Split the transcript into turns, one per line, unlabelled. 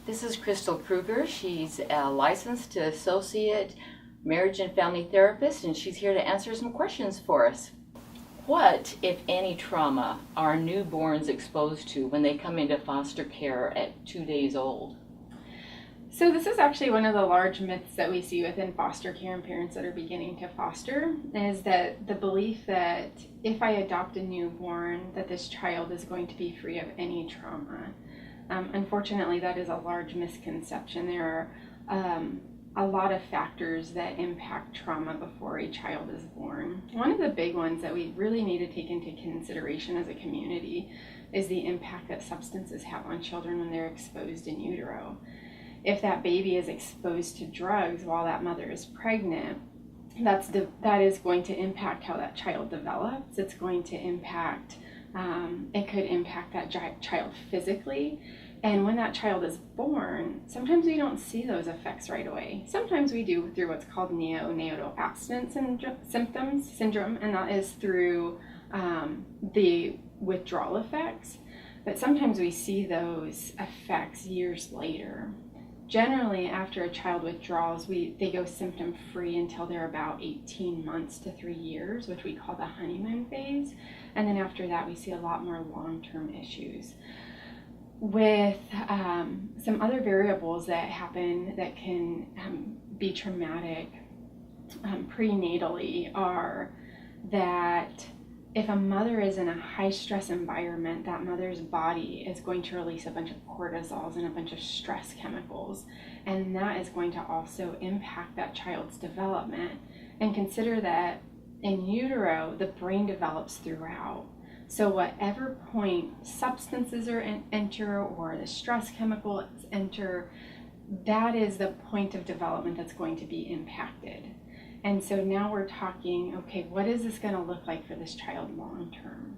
This is Crystal KRUEGER. She's a licensed associate marriage and family therapist, and she's here to answer some questions for us. What, if any, trauma are newborns exposed to when they come into foster care at 2 days old?
So this is actually one of the large myths that we see within foster care and parents that are beginning to foster, is that the belief that if I adopt a newborn, that this child is going to be free of any trauma. Unfortunately, that is a large misconception. There are a lot of factors that impact trauma before a child is born. One of the big ones that we really need to take into consideration as a community is the impact that substances have on children when they're exposed in utero. If that baby is exposed to drugs while that mother is pregnant, that is going to impact how that child develops. It's going to impact, it could impact that child physically. And when that child is born, sometimes we don't see those effects right away. Sometimes we do through what's called neonatal abstinence syndrome, and that is through the withdrawal effects. But sometimes we see those effects years later. Generally, after a child withdraws, they go symptom-free until they're about 18 months to 3 years, which we call the honeymoon phase. And then after that, we see a lot more long-term issues. With some other variables that happen that can be traumatic prenatally are that if a mother is in a high-stress environment, that mother's body is going to release a bunch of cortisols and a bunch of stress chemicals, and that is going to also impact that child's development. And consider that in utero, the brain develops throughout. So whatever point substances enter or the stress chemicals enter, that is the point of development that's going to be impacted. And so now we're talking, okay, what is this going to look like for this child long term?